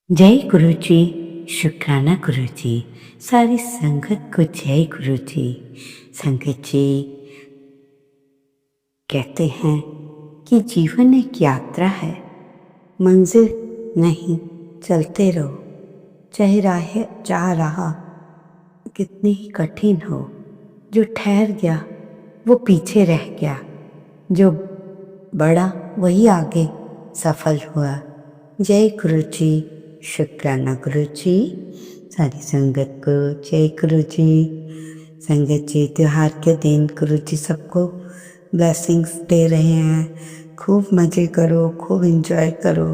जय गुरु जी। शुक्राना गुरु जी। सारी संगत को जय गुरु जी। संगत जी कहते हैं कि जीवन एक यात्रा है, मंजिल नहीं, चलते रहो। चाहे रहा कितनी ही कठिन हो, जो ठहर गया वो पीछे रह गया, जो बढ़ा वही आगे सफल हुआ। जय गुरु जी। शुक्राना गुरु जी। सारी संगत को जय गुरु जी। संगत जी त्योहार के दिन गुरु जी सबको ब्लेसिंग्स दे रहे हैं। खूब मज़े करो, खूब एंजॉय करो,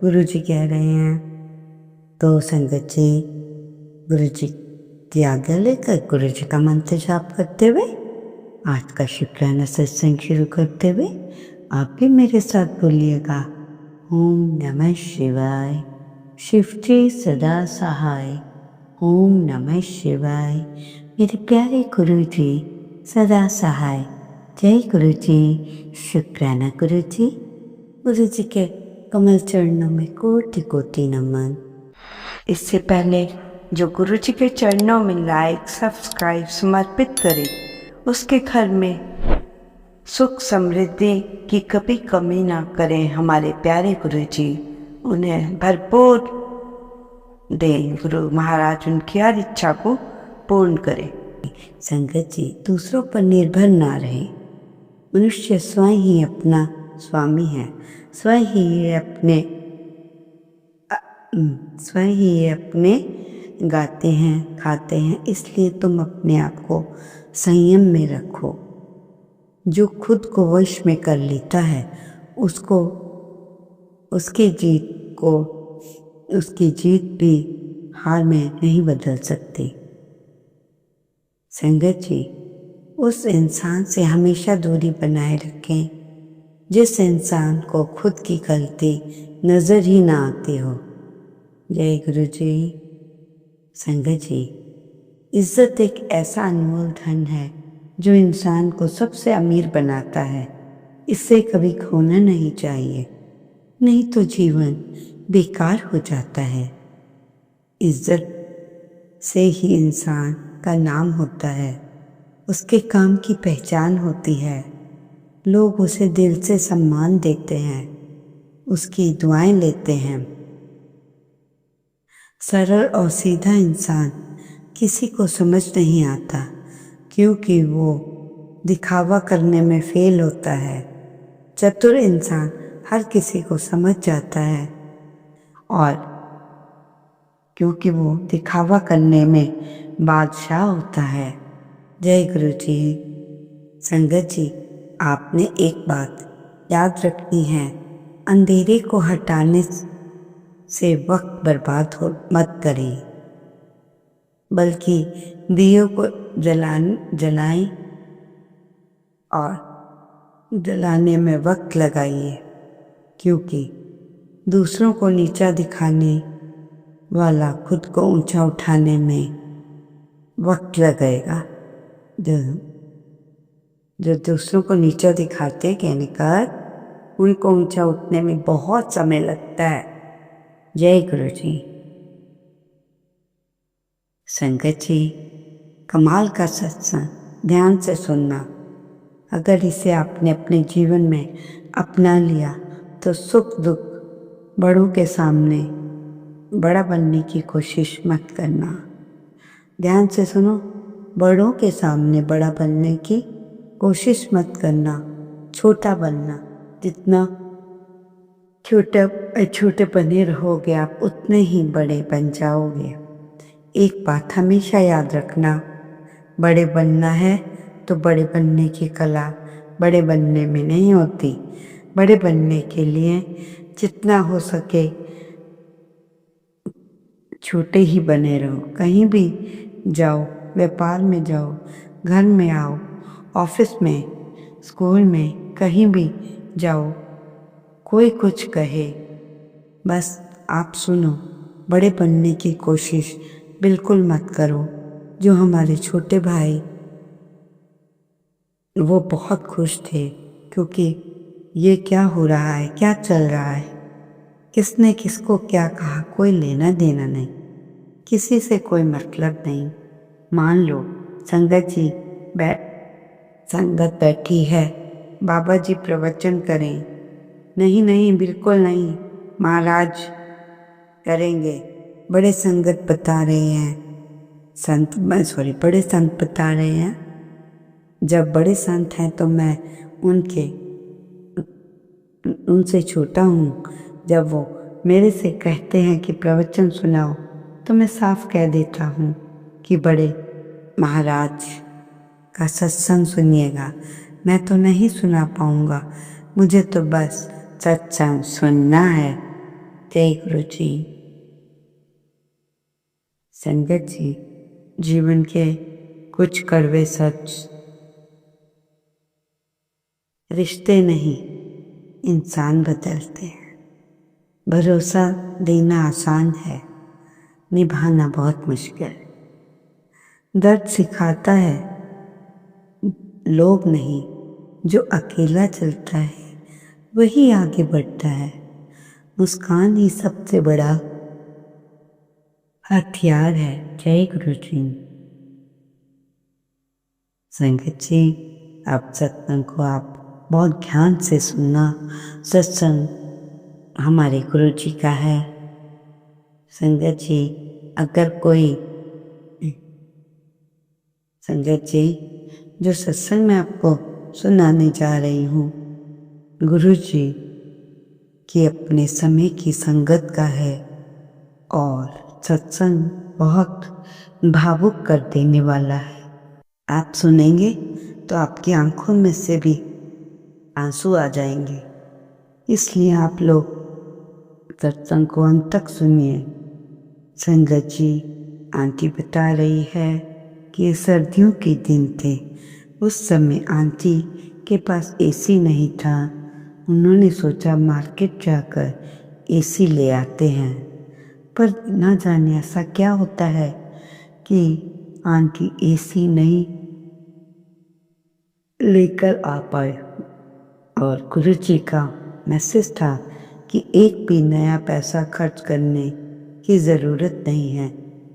गुरु जी कह रहे हैं। तो संगत जी गुरु जी की आज्ञा लेकर गुरु जी का मंत्र जाप करते हुए आज का शुक्राना सत्संग शुरू करते हुए आप भी मेरे साथ बोलिएगा, ओम नमः शिवाय। शिव जी सदा सहाय। ओम नमः शिवाय। मेरे प्यारे गुरु जी सदा सहाय। जय गुरु जी। शुक्राना गुरु जी। गुरु जी के कमल चरणों में कोटि कोटि नमन। इससे पहले जो गुरु जी के चरणों में लाइक सब्सक्राइब समर्पित करे, उसके घर में सुख समृद्धि की कभी कमी ना करें हमारे प्यारे गुरु जी। उन्हें भरपूर दें गुरु महाराज, उनकी हर इच्छा को पूर्ण करें। संगत जी दूसरों पर निर्भर ना रहे। मनुष्य स्वयं ही अपना स्वामी है, स्वयं ही ये अपने गाते हैं खाते हैं। इसलिए तुम अपने आप को संयम में रखो। जो खुद को वश में कर लेता है उसको उसकी जीत भी हार में नहीं बदल सकती। संगत जी उस इंसान से हमेशा दूरी बनाए रखें जिस इंसान को खुद की गलती नजर ही ना आती हो। जय गुरु जी। संगत जी इज्जत एक ऐसा अनमोल धन है जो इंसान को सबसे अमीर बनाता है। इससे कभी खोना नहीं चाहिए, नहीं तो जीवन बेकार हो जाता है। इज्जत से ही इंसान का नाम होता है, उसके काम की पहचान होती है। लोग उसे दिल से सम्मान देते हैं, उसकी दुआएं लेते हैं। सरल और सीधा इंसान किसी को समझ नहीं आता, क्योंकि वो दिखावा करने में फेल होता है। चतुर इंसान हर किसी को समझ जाता है, और क्योंकि वो दिखावा करने में बादशाह होता है। जय गुरु जी। संगत जी आपने एक बात याद रखनी है, अंधेरे को हटाने से वक्त बर्बाद हो मत करें, बल्कि दियों को जलाएं और जलाने में वक्त लगाइए, क्योंकि दूसरों को नीचा दिखाने वाला खुद को ऊंचा उठाने में वक्त लगेगा। जो दूसरों को नीचा दिखाते कहने कर उनको ऊंचा उठने में बहुत समय लगता है। जय गुरु जी। संगत जी कमाल का सत्संग ध्यान से सुनना। अगर इसे आपने अपने जीवन में अपना लिया तो सुख दुख बड़ों के सामने बड़ा बनने की कोशिश मत करना। ध्यान से सुनो, बड़ों के सामने बड़ा बनने की कोशिश मत करना, छोटा बनना। जितना छोटे बने रहोगे आप उतने ही बड़े बन जाओगे। एक बात हमेशा याद रखना, बड़े बनना है तो बड़े बनने की कला बड़े बनने में नहीं होती। बड़े बनने के लिए जितना हो सके छोटे ही बने रहो। कहीं भी जाओ, व्यापार में जाओ, घर में आओ, ऑफिस में, स्कूल में, कहीं भी जाओ, कोई कुछ कहे बस आप सुनो। बड़े बनने की कोशिश बिल्कुल मत करो। जो हमारे छोटे भाई वो बहुत खुश थे, क्योंकि ये क्या हो रहा है, क्या चल रहा है। किसने किसको क्या कहा कोई लेना देना नहीं, किसी से कोई मतलब नहीं। मान लो संगत जी संगत बैठी है, बाबा जी प्रवचन करें। नहीं नहीं, बिल्कुल नहीं, महाराज करेंगे। बड़े संगत बता रहे हैं, बड़े संत बता रहे हैं। जब बड़े संत हैं तो मैं उनसे छोटा हूँ। जब वो मेरे से कहते हैं कि प्रवचन सुनाओ, तो मैं साफ कह देता हूँ कि बड़े महाराज का सत्संग सुनिएगा। मैं तो नहीं सुना पाऊंगा, मुझे तो बस सत्संग सुनना है। जय गुरु जी। संगत जी, जीवन के कुछ कड़वे सच, रिश्ते नहीं इंसान बदलते हैं। भरोसा देना आसान है, निभाना बहुत मुश्किल। दर्द सिखाता है, लोग नहीं। जो अकेला चलता है वही आगे बढ़ता है। मुस्कान ही सबसे बड़ा हथियार है। जय गुरु जी। संगत जी, आप सत्संग को आप बहुत ध्यान से सुनना। सत्संग हमारे गुरु जी का है। संगत जी, अगर कोई संगत जी, जो सत्संग मैं आपको सुनाने जा रही हूँ, गुरु जी की अपने समय की संगत का है। और सत्संग बहुत भावुक कर देने वाला है। आप सुनेंगे तो आपकी आंखों में से भी आंसू आ जाएंगे। इसलिए आप लोग सत्संग को अंत तक सुनिए। संगत जी, आंटी बता रही है कि ये सर्दियों के दिन थे। उस समय आंटी के पास एसी नहीं था। उन्होंने सोचा मार्केट जाकर एसी ले आते हैं। पर ना जाने ऐसा क्या होता है कि आंटी एसी नहीं लेकर आ पाए। और गुरु जी का मैसेज था कि एक भी नया पैसा खर्च करने की ज़रूरत नहीं है।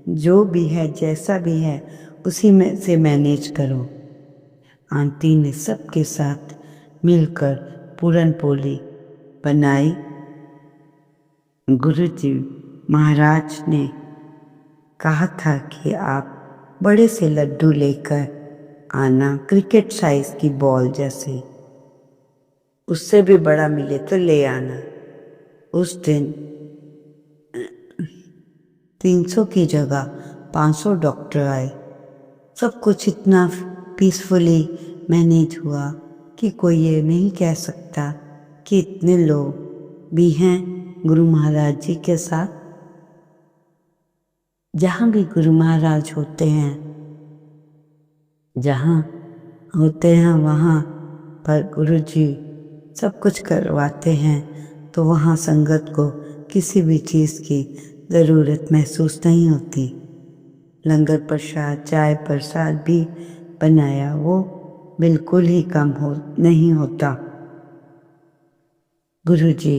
जो भी है, जैसा भी है, उसी में से मैनेज करो। आंटी ने सबके साथ मिलकर पूरन पोली बनाई। गुरु जी महाराज ने कहा था कि आप बड़े से लड्डू लेकर आना, क्रिकेट साइज की बॉल जैसे, उससे भी बड़ा मिले तो ले आना। उस दिन 300 की जगह 500 डॉक्टर आए। सब कुछ इतना पीसफुली मैनेज हुआ कि कोई ये नहीं कह सकता कि इतने लोग भी हैं गुरु महाराज जी के साथ। जहाँ भी गुरु महाराज होते हैं, जहाँ होते हैं वहाँ पर गुरु जी सब कुछ करवाते हैं, तो वहाँ संगत को किसी भी चीज़ की ज़रूरत महसूस नहीं होती। लंगर प्रसाद, चाय प्रसाद भी बनाया, वो बिल्कुल ही कम नहीं होता। गुरु जी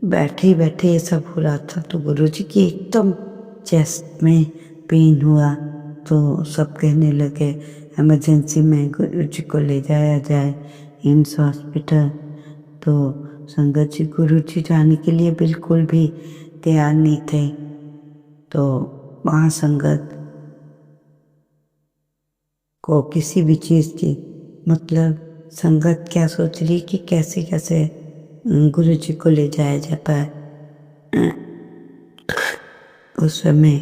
बैठे बैठे ये सब हो रहा था, तो गुरु जी की एकदम चेस्ट में पेन हुआ। तो सब कहने लगे इमरजेंसी में गुरु जी को ले जाया जाए एम्स हॉस्पिटल। तो संगत जी गुरु जी जाने के लिए बिल्कुल भी तैयार नहीं थे। तो वहाँ संगत को किसी भी चीज़ की, मतलब संगत क्या सोच रही कि कैसे कैसे गुरु जी को ले जाया जाता है। उस समय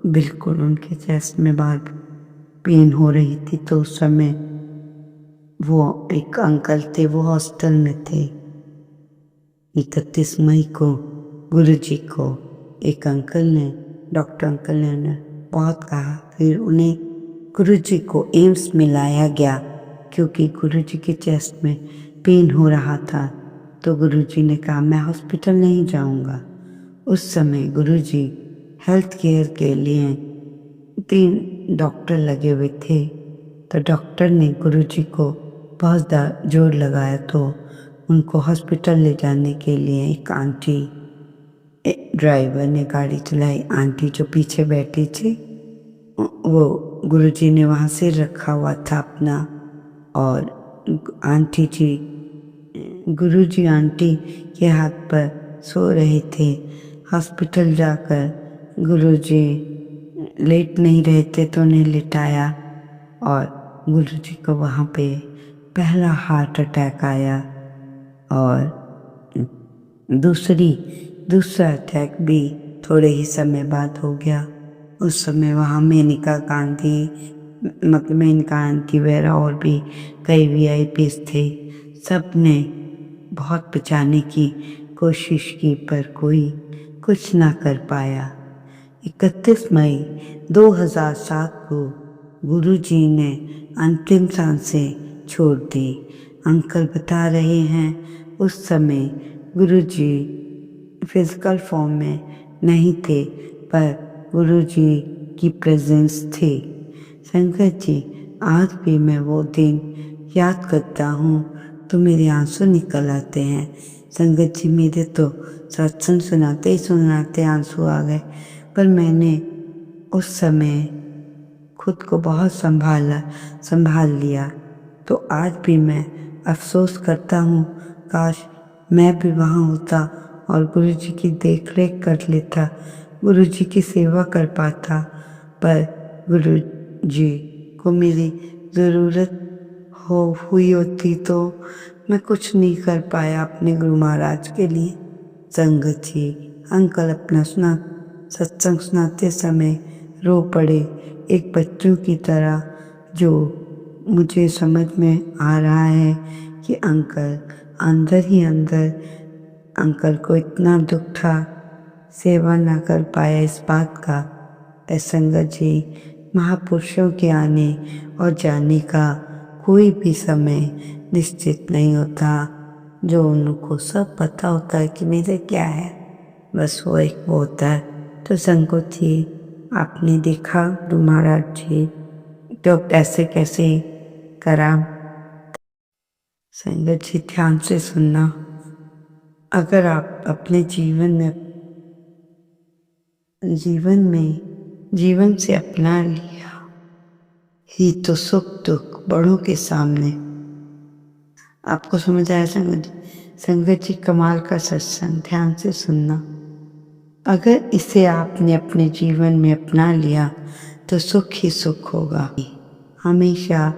बिल्कुल उनके चेस्ट में बार पेन हो रही थी। तो उस समय वो एक अंकल थे, वो हॉस्टल में थे। 31 मई को गुरु जी को एक अंकल ने, डॉक्टर अंकल ने बहुत कहा। फिर उन्हें गुरु जी को एम्स में लाया गया, क्योंकि गुरु जी के चेस्ट में पेन हो रहा था। तो गुरु जी ने कहा मैं हॉस्पिटल नहीं जाऊंगा। उस समय गुरु जी हेल्थ केयर के लिए 3 डॉक्टर लगे हुए थे। तो डॉक्टर ने गुरु जी को बहुत जोर लगाया। तो उनको हॉस्पिटल ले जाने के लिए एक आंटी, ड्राइवर ने गाड़ी चलाई। आंटी जो पीछे बैठी थी, वो गुरुजी ने वहाँ सिर रखा हुआ था अपना, और आंटी जी, गुरुजी आंटी के हाथ पर सो रहे थे। हॉस्पिटल जाकर गुरुजी लेट नहीं रहे थे तो उन्हें लिटाया, और गुरुजी को वहाँ पे पहला हार्ट अटैक आया, और दूसरा अटैक भी थोड़े ही समय बाद हो गया। उस समय वहाँ मेनका गांधी, मतलब मेनका गांधी वगैरह और भी कई वीआईपीज थे। सब ने बहुत बचाने की कोशिश की पर कोई कुछ ना कर पाया। 31 मई 2007 को गुरुजी ने अंतिम सांसें छोड़ दी। अंकल बता रहे हैं, उस समय गुरुजी फिजिकल फॉर्म में नहीं थे, पर गुरुजी की प्रेजेंस थी। संगत जी, आज भी मैं वो दिन याद करता हूँ तो मेरे आंसू निकल आते हैं। संगत जी, मेरे तो सत्संग सुनाते ही सुनाते आंसू आ गए, पर मैंने उस समय खुद को बहुत संभाल लिया। तो आज भी मैं अफसोस करता हूँ, काश मैं भी वहाँ होता और गुरुजी की देख रेख कर लेता, गुरुजी की सेवा कर पाता। पर गुरुजी को मेरी ज़रूरत हुई होती तो मैं कुछ नहीं कर पाया अपने गुरु महाराज के लिए। संगत जी, अंकल अपना सत्संग सुनाते समय रो पड़े, एक बच्चों की तरह। जो मुझे समझ में आ रहा है कि अंकल अंदर ही अंदर, अंकल को इतना दुख था, सेवा ना कर पाया इस बात का। संगत जी, महापुरुषों के आने और जाने का कोई भी समय निश्चित नहीं होता। जो उनको सब पता होता है कि मेरे क्या है, बस वो एक वो होता है। तो संगत जी, आपने देखा गुरु महाराज जी तो कैसे कैसे करा। संगत जी, ध्यान से सुनना। अगर आप अपने जीवन से अपना लिया ही तो सुख दुख बड़ों के सामने। आपको समझ आया संगत जी? संगत जी, कमाल का सत्संग, ध्यान से सुनना। अगर इसे आपने अपने जीवन में अपना लिया तो सुख ही सुख होगा। हमेशा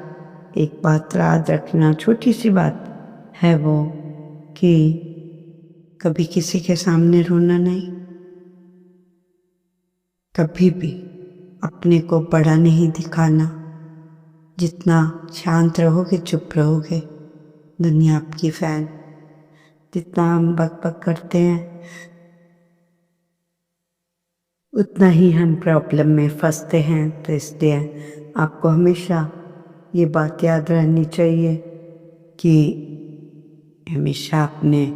एक बात याद रखना, छोटी सी बात है वो, कि कभी किसी के सामने रोना नहीं, कभी भी अपने को बड़ा नहीं दिखाना। जितना शांत रहोगे, चुप रहोगे, दुनिया आपकी फैन। जितना हम बक बक करते हैं, उतना ही हम प्रॉब्लम में फंसते हैं। तो इसलिए आपको हमेशा ये बात याद रहनी चाहिए कि हमेशा अपने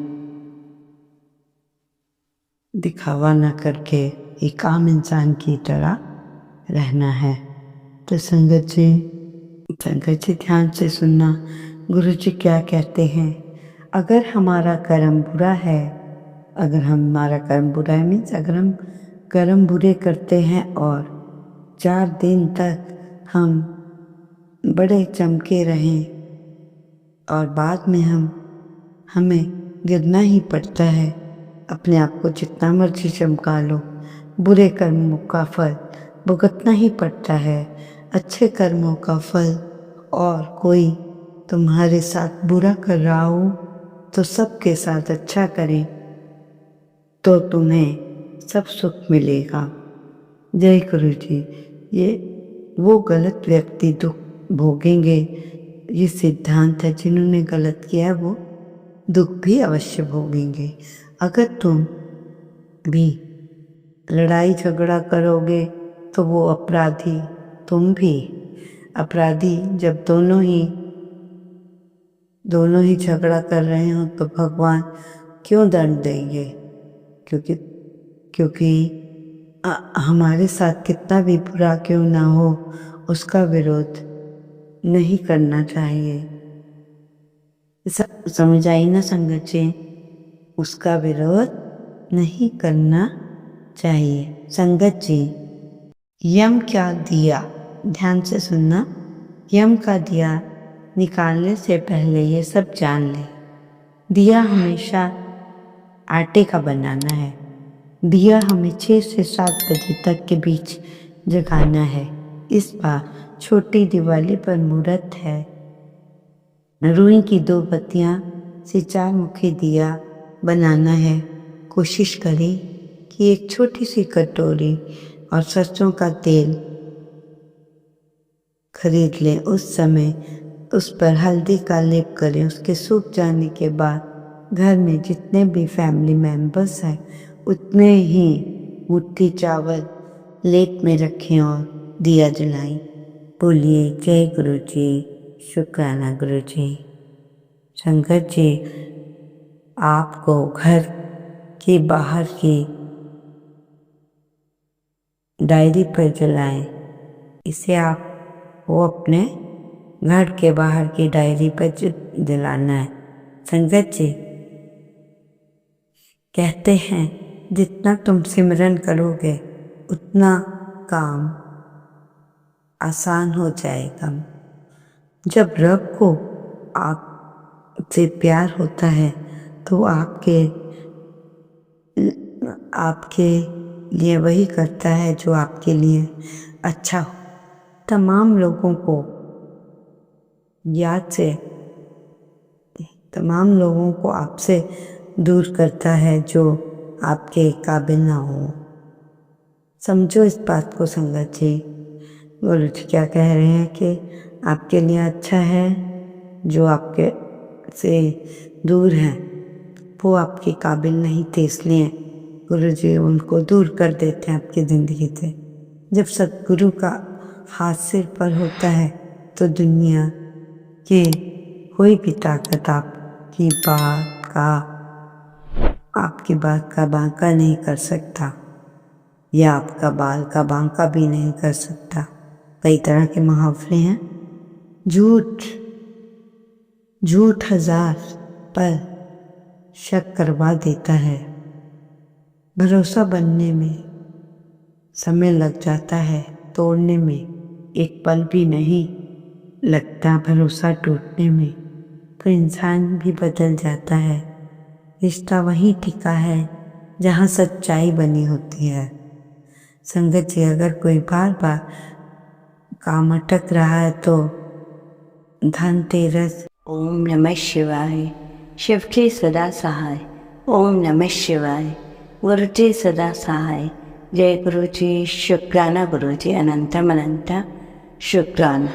दिखावा न करके एक आम इंसान की तरह रहना है। तो संगत जी ध्यान से सुनना, गुरु जी क्या कहते हैं। अगर हमारा कर्म बुरा है, मीन्स अगर हम कर्म बुरे करते हैं और 4 दिन तक हम बड़े चमके रहें और बाद में हमें गिरना ही पड़ता है, अपने आप को जितना मर्जी चमका लो, बुरे कर्मों का फल भुगतना ही पड़ता है। अच्छे कर्मों का फल, और कोई तुम्हारे साथ बुरा कर रहा हो तो सबके साथ अच्छा करें तो तुम्हें सब सुख मिलेगा। जय गुरु जी। ये वो गलत व्यक्ति दुख भोगेंगे, ये सिद्धांत है। जिन्होंने गलत किया है वो दुख भी अवश्य भोगेंगे। अगर तुम भी लड़ाई झगड़ा करोगे तो वो अपराधी, तुम भी अपराधी। जब दोनों ही झगड़ा कर रहे हो तो भगवान क्यों दंड देंगे? क्योंकि हमारे साथ कितना भी बुरा क्यों ना हो, उसका विरोध नहीं करना चाहिए। समझ आई ना संगत जी? उसका विरोध नहीं करना चाहिए। संगत जी, यम का दिया, ध्यान से सुनना, यम का दिया निकालने से पहले ये सब जान ले। दिया हमेशा आटे का बनाना है। दिया हमें 6 से 7 बजे तक के बीच जगाना है। इस बार छोटी दिवाली पर मुहूर्त है। रुई की 2 बत्तियां से 4 मुखी दिया बनाना है। कोशिश करें कि एक छोटी सी कटोरी और सरसों का तेल खरीद लें। उस समय उस पर हल्दी का लेप करें। उसके सूख जाने के बाद घर में जितने भी फैमिली मेंबर्स हैं उतने ही मुट्ठी चावल लेप में रखें और दिया जलाएं। बोलिए जय गुरु जी, शुक्राना गुरु जी। शंकर जी, आपको घर के बाहर की डायरी पर जलाएं। इसे आप वो अपने घर के बाहर की डायरी पर जलाना है। संगत जी, कहते हैं जितना तुम सिमरन करोगे उतना काम आसान हो जाएगा। जब रब को आपसे प्यार होता है तो आपके लिए वही करता है जो आपके लिए अच्छा हो। तमाम लोगों को आपसे दूर करता है जो आपके काबिल ना हो। समझो इस बात को संगत जी। गुरु जी क्या कह रहे हैं कि आपके लिए अच्छा है, जो आपके से दूर हैं वो आपके काबिल नहीं थे, इसलिए गुरु जी उनको दूर कर देते हैं आपकी ज़िंदगी से। जब सतगुरु का हाथ सिर पर होता है तो दुनिया के कोई भी ताकत आपकी बात का बांका नहीं कर सकता, या आपका बाल का बांका भी नहीं कर सकता। कई तरह के मुहावरे हैं। झूठ 1000 पर शक करवा देता है। भरोसा बनने में समय लग जाता है, तोड़ने में एक पल भी नहीं लगता। भरोसा टूटने में तो इंसान भी बदल जाता है। रिश्ता वहीं टिका है जहाँ सच्चाई बनी होती है। संगत जी, अगर कोई बार बार काम अटक रहा है तो धनतेरस। ओम नमः शिवाय। शिव के सदा सहाय। ओम नमः शिवाय। गुरु जी सदा सहाय। जय गुरु जी, शुक्राना गुरु जी, अनंतम अनंत शुक्राना।